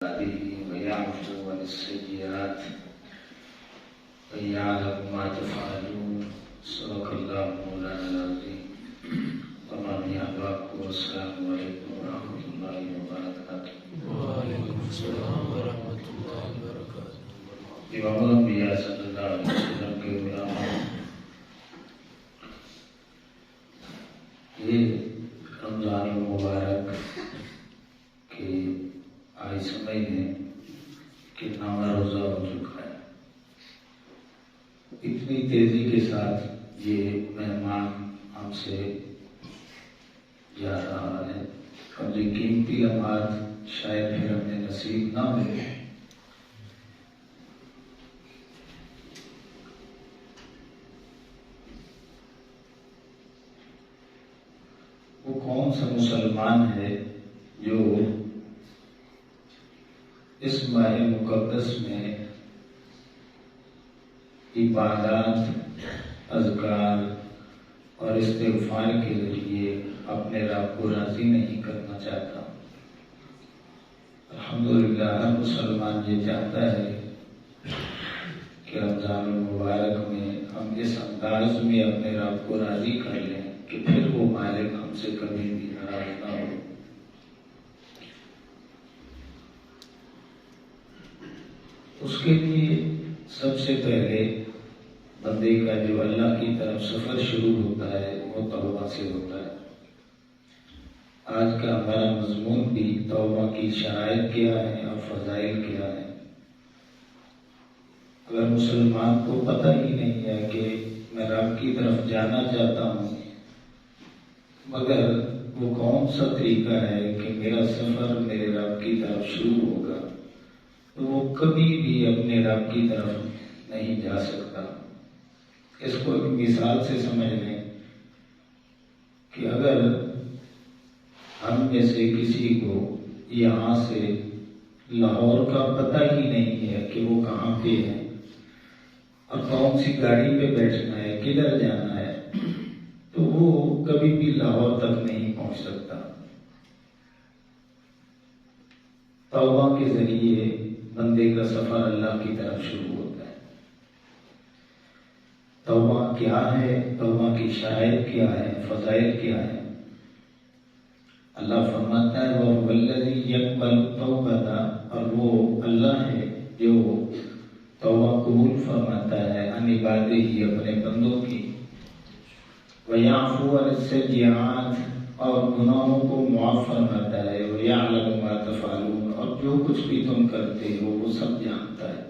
ويعفو عن السيئات ويعلم ما تفعلون. صدق الله مولانا العظيم. تمام احباب کو السلام علیکم ورحمۃ اللہ وبرکاتہ. وعلیکم السلام ورحمۃ اللہ وبرکاتہ. امام الانبیاء صلی اللہ علیہ وسلم کے غلامان، یہ رمضان المبارک کے آج سمجھنے کتنا روزہ ہو چکا ہے. اتنی تیزی کے ساتھ یہ مہمان ہم سے جا رہا ہے اور یہ قیمتی لمحات شاید پھر ہمیں نصیب نہ ہوئے. وہ کون سا مسلمان ہے جو اس ماہ مقدس میں عبادات، اذکار اور استغفار کے ذریعے اپنے رب کو راضی نہیں کرنا چاہتا. الحمدللہ ہر مسلمان یہ چاہتا ہے کہ رمضان المبارک میں ہم اس انداز میں اپنے رب کو راضی کر لیں کہ پھر وہ مالک ہم سے کبھی بھی ناراض نہ ہو. اس کے لیے سب سے پہلے بندے کا جو اللہ کی طرف سفر شروع ہوتا ہے وہ توبہ سے ہوتا ہے. آج کا ہمارا مضمون بھی توبہ کی شرائط کیا ہے اور فضائل کیا ہے. اگر مسلمان کو پتہ ہی نہیں ہے کہ میں رب کی طرف جانا چاہتا ہوں، مگر وہ کون سا طریقہ ہے کہ میرا سفر میرے رب کی طرف شروع ہوگا، تو وہ کبھی بھی اپنے رب کی طرف نہیں جا سکتا. اس کو ایک مثال سے سمجھ لیں کہ اگر ہم میں سے کسی کو یہاں سے لاہور کا پتہ ہی نہیں ہے کہ وہ کہاں پہ ہے اور کون سی گاڑی پہ بیٹھنا ہے، کدھر جانا ہے، تو وہ کبھی بھی لاہور تک نہیں پہنچ سکتا. توبہ کے ذریعے بندے کا سفر اللہ کی طرف شروع ہوتا ہے. توبہ کیا ہے، توبہ کی شرائط کیا ہے، فضائل کیا ہے؟ اللہ فرماتا ہے وَهُوَ الَّذِي يَقْبَلُ التَّوْبَةَ، اور وہ اللہ ہے جو توبہ قبول فرماتا ہے عن عبادہ، اپنے بندوں کی. وَيَعْفُو عَنِ السَّيِّئَاتِ، اور گناہوں کو معاف فرماتا ہے. وَيَعْلَمُ مَا تَفْعَلُونَ، اور جو کچھ بھی تم کرتے ہو وہ سب جانتا ہے.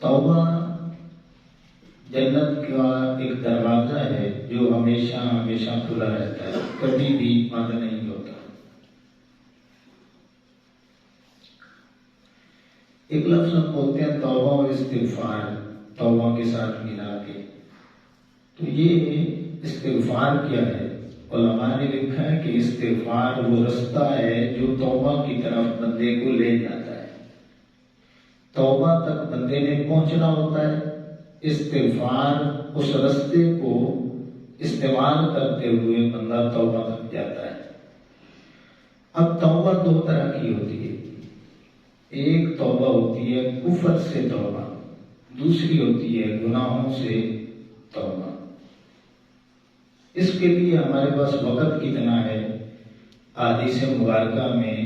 توبہ جنت کا ایک دروازہ ہے جو ہمیشہ ہمیشہ کھلا رہتا ہے، کبھی بھی بند نہیں ہوتا. ایک لفظ ہم بولتے ہیں توبہ و استغفار، توبہ کے ساتھ ملا کے. تو یہ استغفار کیا ہے؟ علماء نے لکھا ہے کہ استغفار وہ رستہ ہے جو توبہ کی طرف بندے کو لے جاتا ہے. توبہ تک بندے نے پہنچنا ہوتا ہے. استغفار اس رستے کو استعمال کرتے ہوئے بندہ توبہ تک جاتا ہے. اب توبہ دو طرح کی ہوتی ہے. ایک توبہ ہوتی ہے کفر سے توبہ، دوسری ہوتی ہے گناہوں سے توبہ. اس کے لیے ہمارے پاس وقت کتنا ہے؟ احادیث مبارکہ میں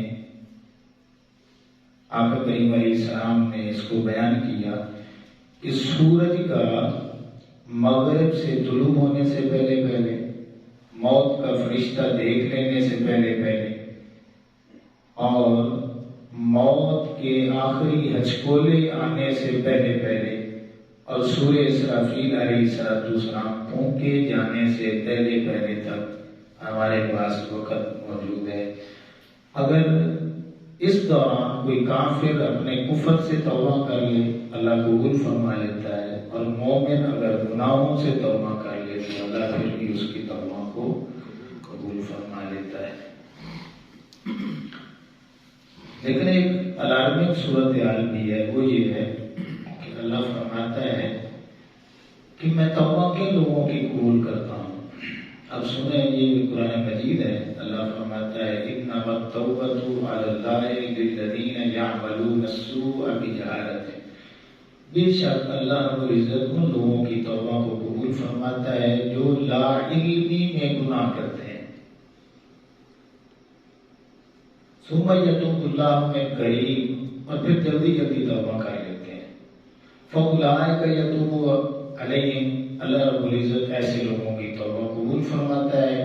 آقا کریم علیہ السلام نے اس کو بیان کیا کہ سورج کا مغرب سے طلوع ہونے سے پہلے پہلے، موت کا فرشتہ دیکھ لینے سے پہلے پہلے، اور موت کے آخری ہچکولے آنے سے پہلے پہلے، اور سورہ اسرافیل علیہ السلام پھونکے جانے سے پہلے پہلے تک ہمارے پاس وقت موجود ہے. اگر اس دوران کوئی کافر اپنے کفر سے توبہ کر لے، اللہ قبول فرما لیتا ہے، اور مومن اگر گناہوں سے توبہ کر لے تو اللہ پھر بھی اس کی توبہ کو قبول فرما لیتا ہے. لیکن ایک الارمنگ صورتحال بھی ہے، وہ یہ ہے کہ اللہ فرماتا ہے کہ میں توبہ کن لوگوں کی قبول کرتا ہوں. اب سنیں، یہ قرآن مجید ہے. اللہ فرماتا ہے اِنَّ انما التوبۃ علی اللہ للذین یعملون السوء بجہالۃ، بے شک اللہ رب العزت ان لوگوں کی توبہ کو قبول فرماتا ہے جو لا علمی میں گناہ کرتے ہیں، ثم یتوب اللہ من قریب، اور پھر جلدی جلدی توبہ کر لیتے ہیں، فاولئک یتوب علیہم، اللہ رب العزت ایسے لوگوں کی توبہ قبول فرماتا ہے،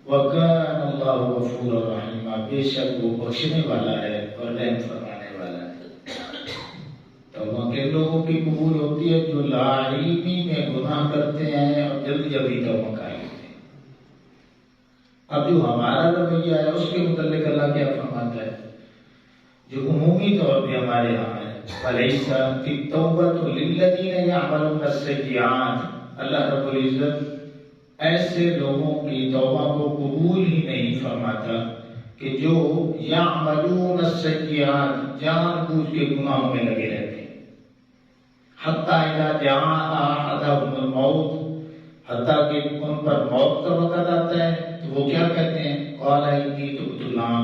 وَكَانَ اللَّهُ غَفُورًا رَحِيمًا، بے شک وہ بخشنے والا ہے اور رحم فرمانے والا ہے۔ توبہ کے لوگوں کی قبول ہوتی ہے جو لا علمی میں گناہ کرتے ہیں اور جلدی جلدی توبہ کر لیتے ہیں۔ اب جو ہمارا رویہ ہے اس کے متعلق اللہ کیا فرماتا ہے، جو عمومی طور پہ ہمارے یہاں ہے، وَلَيْسَ التَّوْبَةُ لِلَّذِينَ يَعْمَلُونَ السَّيِّئَاتِ، اللہ رب العزت ایسے لوگوں کی توبہ کو قبول ہی نہیں فرماتا کہ جو یعملون السیئات، جان بوجھ کے گناہوں میں لگے رہتے ہیں، حتی اذا جاء احدهم الموت، حتیٰ کہ ان پر موت کا وقت آتا ہے تو وہ کیا کہتے ہیں، قال انی تبت الآن،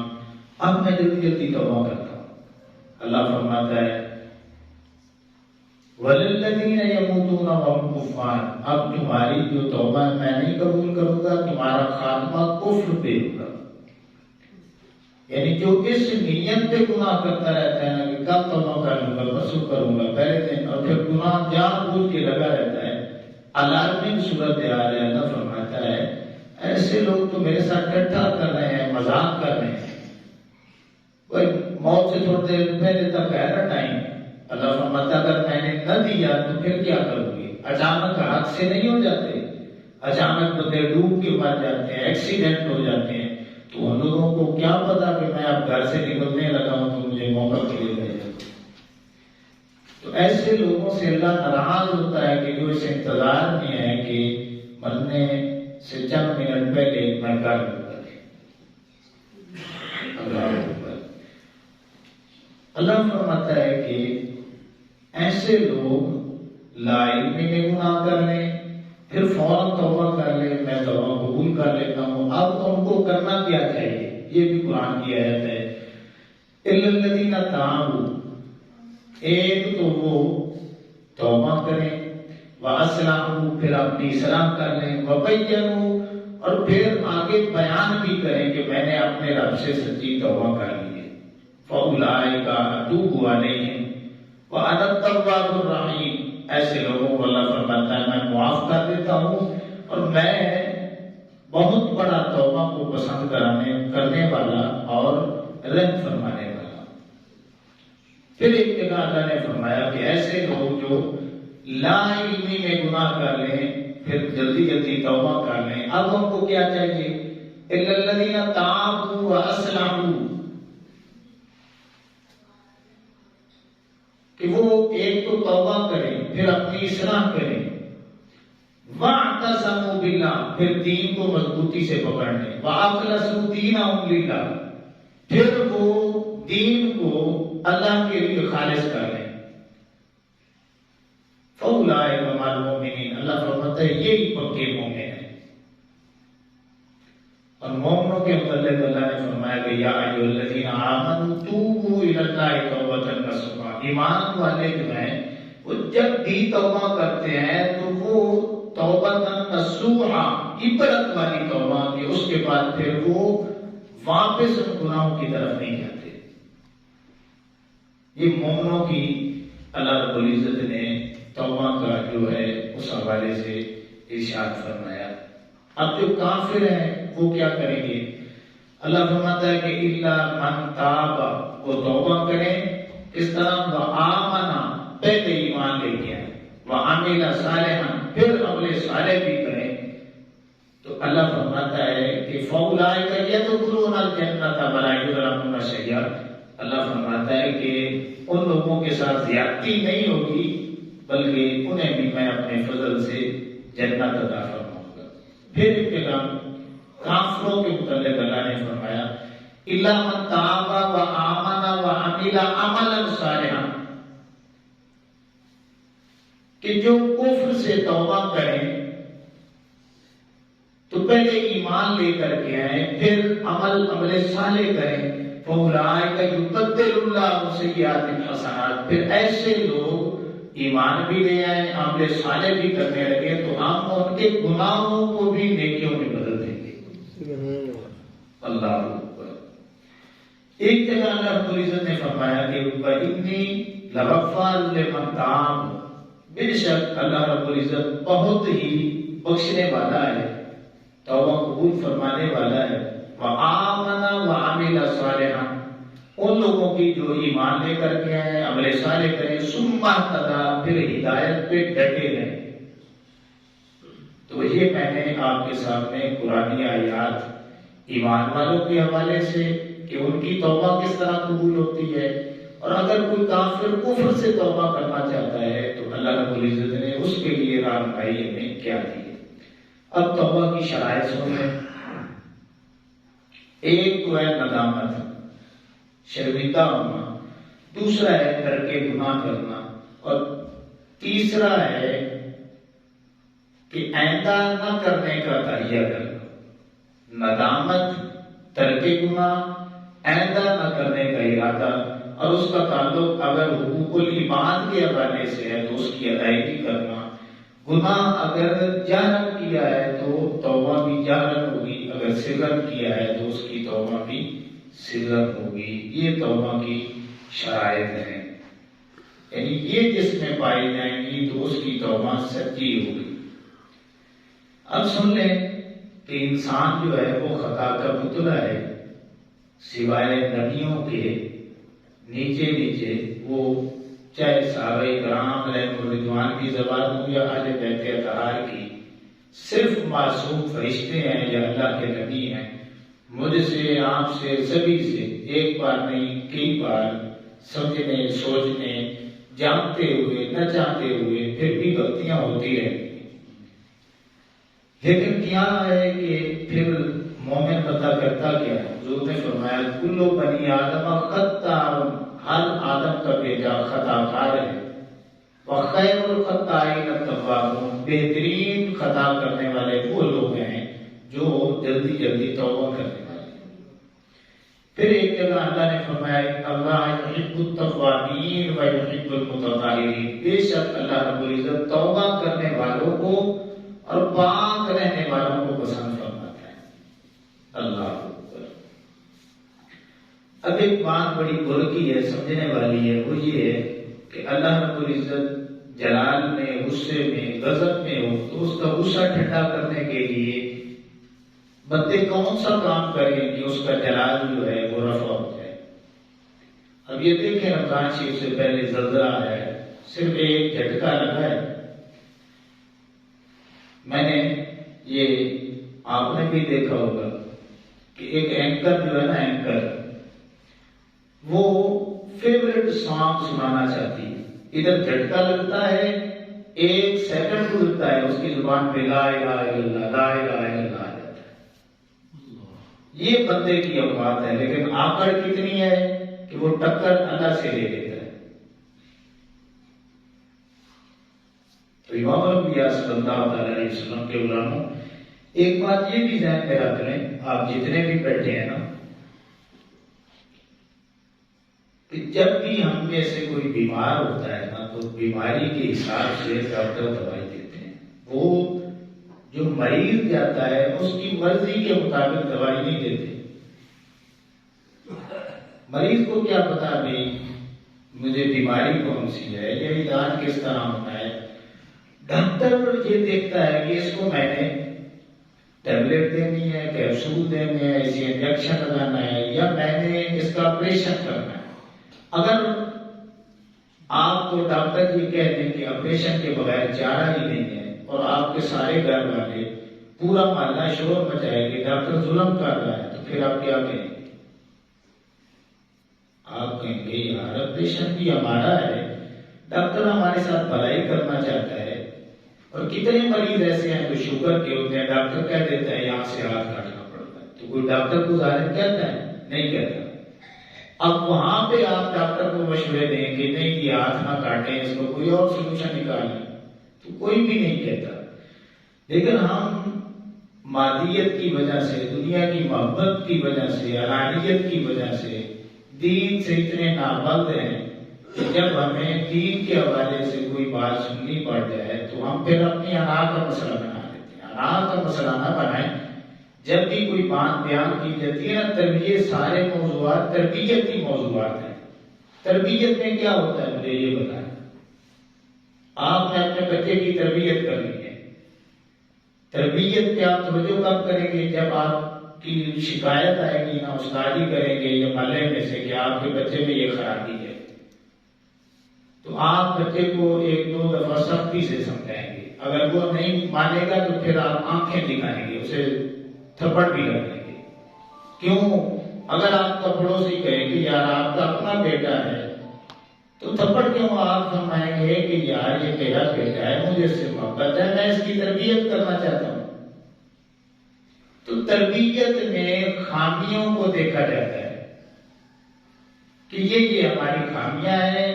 اب میں جلدی جلدی توبہ کرتا ہوں۔ اللہ فرماتا ہے وَلِلَّذِينَ يَمُوتُونَ وَهُمْ كُفَّارٌ، اب تمہاری جو توبہ ہے میں نہیں قبول کروں گا، تمہارا خاتمہ کفر پہ ہوگا۔ یعنی جو اس نیت پہ گناہ کرتا رہتا ہے نا کہ کب توبہ کر لوں گا، پرسوں کروں گا، پہلے دن، اور پھر گناہ جان بوجھ کے لگا رہتا ہے، الارمنگ صورت حال ہے۔ اللہ فرماتا ہے ایسے لوگ تو میرے ساتھ ٹٹھا کر رہے ہیں، مذاق کر رہے ہیں، کوئی موت سے تھوڑی دیر پہلے تک ہے نا ٹائم، اللہ فرماتا اگر میں نے نہ دیا تو پھر کیا کروں گی؟ اچانک حادثے نہیں ہو جاتے، اچانک بندے ڈوب کے مر جاتے ہیں، ایکسیڈنٹ ہو جاتے ہیں، تو ان لوگوں کو کیا پتا کہ میں اب گھر سے نکلنے لگا ہوں تو مجھے موقع ملے گا۔ تو ایسے لوگوں سے اللہ ناراض ہوتا ہے کہ جو اس انتظار میں ہے کہ مرنے سے چند منٹ پہلے میں کر دوں گا۔ اللہ فرماتا ہے کہ ایسے لوگ لا علمی میں گناہ کر لیں، پھر فوراً توبہ کر لیں، میں توبہ قبول کر لیتا ہوں، اب ان کو کرنا کیا چاہیے؟ یہ بھی قرآن کی آیت ہے، إِلَّا الَّذِينَ تَابُوا، ایک تو وہ توبہ کریں، وَأَصْلَحُوا، پھر اپنی اصلاح کر لیں، وَبَيَّنُوا، اور پھر آگے بیان بھی کریں کہ میں نے اپنے رب سے سچی توبہ کر لی ہے، فَأُولَئِكَ أَتُوبُ عَلَيْهِمْ وَأَنَا التَّوَّابُ الرَّحِيمُ، ایسے لوگوں کو اللہ فرماتا ہے میں معاف کر دیتا ہوں اور میں بہت بڑا توبہ کو پسند کرنے والا اور رحم فرمانے والا۔ پھر ایک جگہ اللہ نے فرمایا کہ ایسے لوگ جو لا علمی میں گناہ کر لیں پھر جلدی جلدی توبہ کر لیں، اب ان کو کیا چاہیے؟ إِلَّا الَّذِينَ تَابُوا وَأَصْلَحُوا، کہ وہ ایک تو توبہ کریں، پھر اپنی اصلاح کریں، وَاعْتَصَمُوا بِاللَّهِ، پھر دین کو مضبوطی سے پکڑ لیں، وَأَخْلَصُوا دِينَهُمْ لِلَّهِ، پھر وہ دین کو اللہ کے لیے خالص کر لیں، فَأُولَئِكَ مَعَ الْمُؤْمِنِينَ، اللہ فرماتا ہے یہی پکے مومن ہیں۔ اور مومنوں کے متعلق اللہ نے فرمایا کہ یا ایھا الذین آمنوا توبوا الی اللہ توبۃ نصوحا، ایمان والے جو ہیں وہ جب بھی توبہ کرتے ہیں تو وہ توبۃ نصوحا، عبرت والی توبہ، کہ اس کے بعد پھر وہ واپس ان گناہوں کی طرف نہیں جاتے۔ یہ مومنوں کی اللہ رب العزت نے توبہ کا جو ہے اس حوالے سے ارشاد فرمایا۔ اب جو کافر ہیں وہ کیا کریں گے؟ اللہ فرماتا ہے کہ الا من تاب، وہ توبہ کریں، اس طرح وآمن، پہلے ایمان لے کے آئیں، وعمل صالحا، پھر عمل صالح بھی کریں، تو اللہ فرماتا ہے کہ فاولئک یدخلون الجنۃ ولا یظلمون شیئا، اللہ فرماتا ہے کہ ان لوگوں کے ساتھ زیادتی نہیں ہوگی بلکہ انہیں بھی میں اپنے فضل سے جنت عطا فرماؤں گا۔ پھر ایک جگہ کافروں کے متعلق اللہ نے فرمایا الا من تاب وآمن وعمل عملا صالحا، کہ جو کفر سے توبہ کریں تو تو پہلے ایمان لے کر کے آئیں، پھر عمل صالح کریں۔ فَأُولَٰئِکَ يُبَدِّلُ اللَّهُ سَیِّئَاتِهِمْ حَسَنَاتٍ، پھر ایسے لوگ ایمان بھی لے آئیں، عمل صالح بھی کرنے لگے تو ہم ان کے گناہوں کو بھی نیکیوں میں بدل دیں گے۔ اللہ اکبر۔ ایک جگہ اللہ رب العزت نے فرمایا کہ وَإِنِّي لَغَفَّارٌ لِمَن تَابَ، بے شک اللہ رب العزت بہت ہی بخشنے والا ہے، توبہ قبول فرمانے والا ہے۔ وَآمَنَ وَعَمِلَ صَالِحًا، ان لوگوں کی جو ایمان لے کر کے آئے، عمل صالح کریں، ثُمَّ اهْتَدَىٰ، پھر ہدایت پہ ڈٹے رہیں۔ تو یہ میں نے آپ کے سامنے قرآنی آیات ایمان والوں کے حوالے سے کہ ان کی توبہ کس طرح قبول ہوتی ہے، اور اگر کوئی کافر کفر سے توبہ کرنا چاہتا ہے تو اللہ رب العزت نے اس کے لیے رہنمائی ہمیں کیا دی ہے۔ اب توبہ کی شرائط سن لیں۔ ایک تو ہے ندامت، شرمندہ ہونا، دوسرا ہے ترک گناہ کرنا، اور تیسرا ہے کہ آئندہ نہ کرنے کا تہیہ کرنا۔ ندامت، ترک گناہ، آئندہ نہ کرنے کا ارادہ، اور اس کا تعلق اگر حقوق العباد کے حوالے سے ہے تو اس کی ادائیگی کرنا۔ گناہ اگر جہرن کیا ہے تو توبہ بھی جہرن ہوگی، اگر سرن کیا ہے تو اس کی توبہ بھی سرن ہوگی۔ یہ توبہ کی شرائط ہیں، یعنی یہ جس میں پائی جائیں گی تو اس کی توبہ سچی ہوگی۔ اب سن لیں کہ انسان جو ہے وہ خطا کا پتلا ہے، سوائے نبیوں کے نیچے نیچے وہ چاہے صحابہ کرام علیہ رضوان کی زبان ہو یا اہل بیت اطہار کی، صرف معصوم فرشتے ہیں یا اللہ کے نبی ہیں۔ مجھ سے، آپ سے، سبھی سے ایک بار نہیں کئی بار سمجھنے، سوچنے، جانتے ہوئے نہ جانتے ہوئے پھر بھی غلطیاں ہوتی رہتی ہیں۔ لیکن کیا ہے کہ پھر مومن پتہ کرتا کیا ہے؟ حضور نے فرمایا کلو بنی آدم خطا، ہر آدم کا بیٹا خطا کار ہے، وخیر الخطائین التوابون، بہترین خطا کرنے والے وہ لوگ ہیں جو جلدی جلدی توبہ کرنے والے ہیں۔ پھر ایک جگہ اللہ نے فرمایا اللہ یحب التوابین ویحب المتطہرین، بے شک اللہ رب العزت توبہ کرنے والوں کو اور پاک رہنے والوں کو پسند فرماتا ہے۔ اللہ اکبر۔ اب ایک بات بڑی غور کی ہے، سمجھنے والی ہے، وہ یہ ہے کہ اللہ رب العزت جلال میں، غصے میں، غضب میں ہو تو اس کا غصہ ٹھنڈا کرنے کے لیے بندے کون سا کام کریں کہ اس کا جلال جو ہے وہ رفع ہو جائے۔ اب یہ دیکھیں رمضان شریف سے پہلے زلزلہ ہے، صرف ایک جھٹکا لگا ہے۔ میں نے یہ آپ نے بھی دیکھا ہوگا کہ ایک اینکر جو ہے نا، اینکر وہ فیوریٹ سانگ سنانا چاہتی ہے، ادھر جھٹکا لگتا ہے، ایک سیکنڈ گزرتا ہے، اس کی زبان پہ لا الہ الا اللہ، لا الہ الا اللہ آ جاتا ہے۔ یہ بندے کی اوقات ہے، لیکن آکڑ کتنی ہے کہ وہ ٹکر اللہ سے لے لیتا ہے۔ تو امام الانبیاء صلی اللہ علیہ وسلم کے غلاموں، ایک بات یہ بھی ذہن میں رکھ لیں، آپ جتنے بھی بیٹھے ہیں نا، کہ جب بھی ہم میں سے کوئی بیمار ہوتا ہے نا تو بیماری کے حساب سے ڈاکٹر دوائی دیتے ہیں۔ وہ جو مریض جاتا ہے اس کی مرضی کے مطابق دوائی نہیں دیتے۔ مریض کو کیا پتا بھی مجھے بیماری کون سی ہے یا علاج کس طرح ہونا ہے۔ ڈاکٹر یہ دیکھتا ہے کہ اس کو میں نے ٹیبلٹ دینی ہے، کیپسول دینے ہیں، اسے انجیکشن لگانا ہے، یا میں نے اس کا آپریشن کرنا ہے۔ اگر آپ کو ڈاکٹر یہ کہہ دیں کہ آپریشن کے بغیر چارہ ہی نہیں ہے، اور آپ کے سارے گھر والے پورا محلہ شور مچائے کہ ڈاکٹر ظلم کر رہا ہے، تو پھر آپ کیا کہیں گے؟ آپ کہیں گے یار آپریشن بھی ہمارا ہے، ڈاکٹر ہمارے ساتھ بھلائی کرنا چاہتا ہے۔ اور کتنے مریض ایسے ہیں جو شوگر کے ہوتے ہیں، ڈاکٹر کہہ دیتا ہے یہاں سے ہاتھ کاٹنا پڑتا ہے، تو کوئی ڈاکٹر کو ظاہر کہتا ہے؟ نہیں کہتا۔ اب وہاں پہ آپ ڈاکٹر کو مشورے دیں کہ نہیں یہ ہاتھ نہ کاٹیں، اس کو کوئی اور سولوشن نکالیں، تو کوئی بھی نہیں کہتا۔ لیکن ہم مادیت کی وجہ سے، دنیا کی محبت کی وجہ سے، انانیت کی وجہ سے دین سے اتنے نابلد ہیں کہ جب ہمیں دین کے حوالے سے کوئی بات سننی پڑ جائے تو ہم پھر اپنی انا کا مسئلہ بنا لیتے ہیں۔ انا کا مسئلہ نہ بنائیں۔ جب بھی کوئی بات بیان کی جاتی ہے نا، تربیت، سارے موضوعات تربیتی موضوعات ہیں۔ تربیت میں کیا ہوتا ہے مجھے یہ بتائیں۔ آپ نے اپنے بچے کی تربیت کرنی ہے، تربیت پہ آپ توجہ کب کریں گے؟ جب آپ کی شکایت آئے گی نا، استادی کریں گے یا محلے میں سے کہ آپ کے بچے میں یہ خرابی ہے، تو آپ بچے کو ایک دو دفعہ سختی سے سمجھائیں گے۔ اگر وہ نہیں مانے گا تو پھر آپ آنکھیں دکھائیں گے، اسے تھپڑ بھی لگائیں گے۔ کیوں؟ اگر آپ کپڑوں سے کہیں گے یار آپ کا اپنا بیٹا ہے تو تھپڑ کیوں؟ آپ فرمائیں گے کہ یار یہ میرا بیٹا ہے، مجھے اس سے محبت ہے، میں اس کی تربیت کرنا چاہتا ہوں۔ تو تربیت میں خامیوں کو دیکھا جاتا ہے کہ یہ ہماری خامیاں ہیں،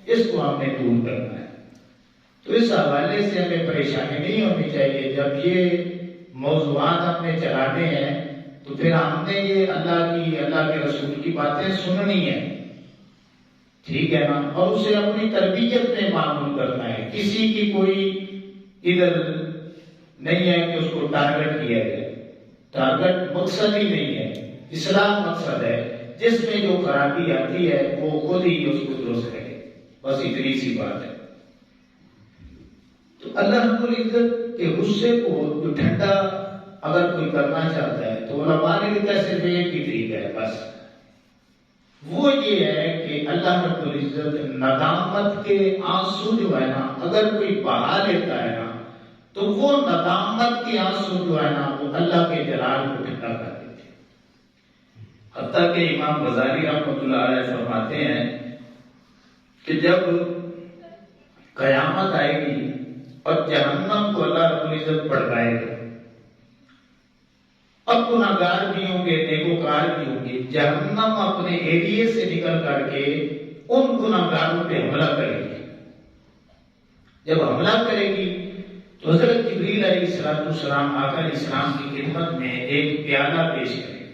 اس کو ہم نے دور کرنا ہے۔ تو اس حوالے سے ہمیں پریشانی نہیں ہونی چاہیے۔ جب یہ موضوعات ہم نے چلانے ہیں تو پھر ہم نے یہ اللہ کے رسول کی باتیں سننی ہیں، ٹھیک ہے نا، اور اسے اپنی تربیت میں معمول کرنا ہے۔ کسی کی کوئی ادھر نہیں ہے کہ اس کو ٹارگٹ کیا جائے، ٹارگٹ مقصد ہی نہیں ہے، اسلام مقصد ہے۔ جس میں جو خرابی آتی ہے وہ خود ہی اس کو درست کرے، بس اتنی سی بات ہے۔ تو اللہ رب العزت کے غصے کو جو ٹھنڈا اگر کوئی کرنا چاہتا ہے تو علماء نے لکھا صرف ایک ہی طریقہ ہے، بس وہ یہ ہے کہ اللہ رب العزت ندامت کے آنسو جو ہے نا، اگر کوئی بہا لیتا ہے نا تو وہ ندامت کے آنسو جو ہے نا وہ اللہ کے جلال کو ٹھنڈا کر دیتے ہیں۔ حتیٰ کہ امام غزالی رحمۃ اللہ علیہ فرماتے ہیں کہ جب قیامت آئے گی اور جہنم کو اللہ رب العزت بھڑکائے گا، اب گناہگار بھی ہوں گے، نیکوکار بھی ہوں گے، جہنم اپنے ایریے سے نکل کر کے ان گناہگاروں پہ حملہ کرے گی۔ جب حملہ کرے گی تو حضرت جبریل علیہ السلام آقا علیہ السلام کی خدمت میں ایک پیالہ پیش کریں گے،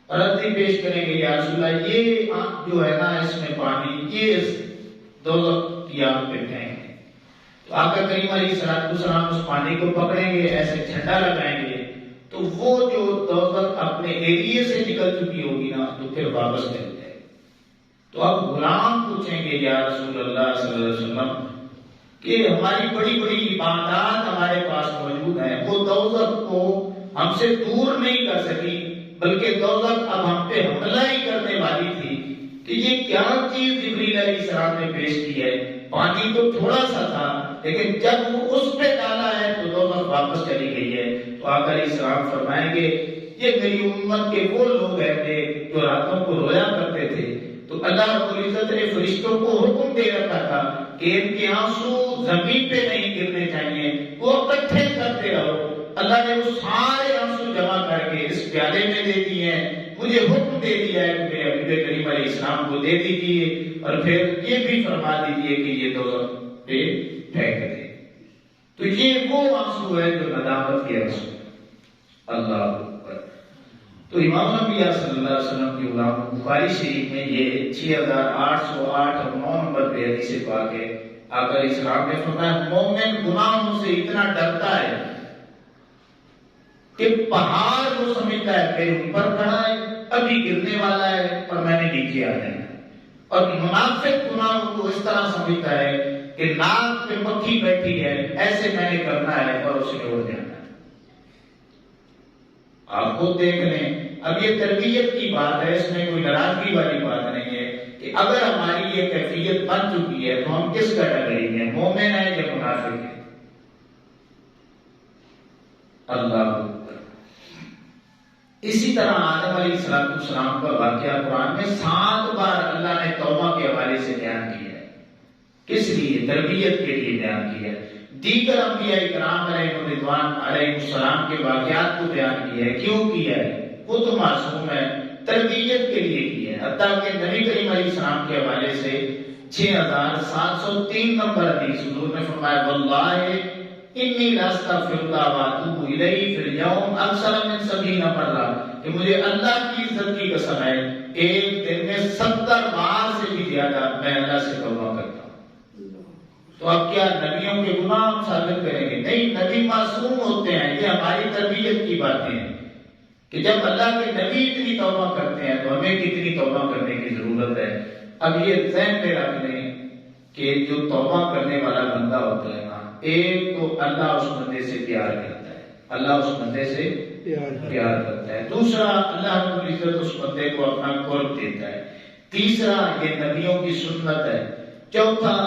عرضی پیش کریں گے، یا رسول اللہ یہ جو ہے نا اس میں پانی، یہ دوزخ کی آگ پہ پھینک دیں۔ تو آقا کریم علیہ السلام اس پانی کو پکڑیں گے، ایسے ٹھنڈا لگائیں گے تو وہ جو دوزخ اپنے ایریے سے نکل چکی ہوگی نا تو پھر واپس کر جائے۔ تو اب غلام پوچھیں گے یا رسول اللہ صلی اللہ علیہ وسلم کہ ہماری بڑی بڑی عبادات ہمارے پاس موجود ہیں، وہ دوزخ کو ہم سے دور نہیں کر سکی، بلکہ دوزخ اب ہم پہ حملہ ہی کرنے والی تھی، کہ یہ کیا چیز جبریل علیہ السلام نے پیش کی ہے؟ پانی تو تھوڑا سا تھا لیکن جب وہ اس پہ ڈالا ہے تو دوزخ واپس چلی گئی ہے۔ تو آقا علیہ السلام فرمائیں گے یہ میری امت کے وہ لوگ ہیں جو راتوں کو رویا کرتے تھے، تو اللہ رب العزت نے فرشتوں کو حکم دے رکھا تھا کہ ان کے آنسو زمین پہ نہیں گرنے چاہیے، وہ اکٹھے کرتے رہو۔ اللہ نے وہ سارے آنسو جمع کر کے اس پیالے میں دے دیے ہیں، مجھے حکم دے دیا ہے کہ میرے حبیب کریم علیہ السلام کو دے دیجیے، اور پھر یہ بھی فرما دیجیے کہ یہ دوزخ پہ پھینک دے۔ تو یہ وہ آنسو ہے جو ندامت کے آنسو۔ اللہ اکبر۔ تو امام انبیاء صلی اللہ علیہ وسلم کی غلام بخاری شریف میں یہ 6808 اور 9 نمبر پہ حدیث پاک ہے۔ آقا علیہ السلام نے فرمایا مومن گناہوں سے اتنا ڈرتا ہے کہ پہاڑ کو سمجھتا ہے میرے اوپر کھڑا ہے، ابھی گرنے والا ہے اور میں نے نیچے آ جانا ہے، اور منافق گناہوں کو اس طرح سمجھتا ہے کہ ناک پہ مکھی بیٹھی ہے، ایسے میں نے کرنا ہے اور اسے اڑ جانا ہے۔ آپ خود دیکھ لیں، اب یہ تربیت کی بات ہے، اس میں کوئی ناراضگی والی بات نہیں ہے کہ اگر ہماری یہ کیفیت بن چکی ہے تو ہم کس کیٹیگری میں، مومن ہیں یا منافق ہیں؟ اللہ اکبر۔ اسی طرح آدم علیہ السلام کا واقعہ قرآن میں 7 بار اللہ نے توبہ کے حوالے سے بیان کیا ہے۔ کس لیے؟ تربیت کے لیے بیان کیا ہے۔ دیگر انبیاء کرام علیہ رضوان علیہ السلام کے واقعات کو بیان کیا ہے۔ کیوں کیا ہے؟ وہ تو معصوم ہے، تربیت کے لیے کیا ہے۔ حتیٰ کہ نبی کریم علیہ السلام کے حوالے سے 6703 نمبر حدیث حضور نے فرمایا واللہ انی لاستغفرک واتوب الیہ فی الیوم اکثر من 70 مرہ، کہ مجھے اللہ کی عزت کی قسم ہے ایک دن میں 70 بار سے بھی زیادہ میں اللہ سے توبہ کرتا ہوں۔ تو اب کیا نبیوں کے گناہ ہم ثابت کریں گے؟ نہیں، نبی معصوم ہوتے ہیں، یہ ہماری تربیت کی باتیں ہیں کہ جب اللہ کے نبی اتنی توبہ کرتے ہیں تو ہمیں کتنی توبہ کرنے کی ضرورت ہے۔ اب یہ ذہن میں رکھ لیں کہ جو توبہ کرنے والا بندہ ہوتا ہے نا، ایک تو اللہ اس بندے سے پیار کرتا ہے، اللہ اس بندے سے پیار کرتا ہے، دوسرا اللہ رب العزت اس بندے کو اپنا قرب دیتا ہے، تیسرا یہ نبیوں کی سنت ہے، چوتھا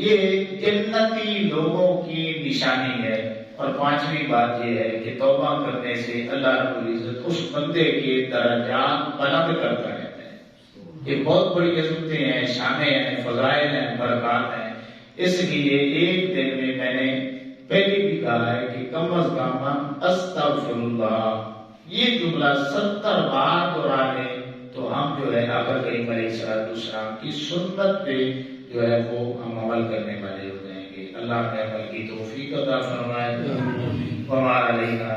یہ جنتی لوگوں کی نشانی ہے، اور پانچویں بات یہ ہے کہ توبہ کرنے سے اللہ رب العزت اس بندے کے درجات بلند کرتا رہتا ہے۔ یہ بہت بڑی عزتیں ہیں، شانیں ہیں، فضائل ہیں، برکات ہیں۔ اس لیے ایک دن میں نے پہلے بھی کہا ہے کہ کم از کم استغفر اللہ یہ جملہ 70 بار دہرا لیں تو ہم جو ہے آقا کریم علیہ السلام کی سنت پہ جو ہے وہ ہم عمل کرنے والے ہو جائیں گے۔ اللہ نے عمل کی توفیق عطا فرمائے۔ وما علینا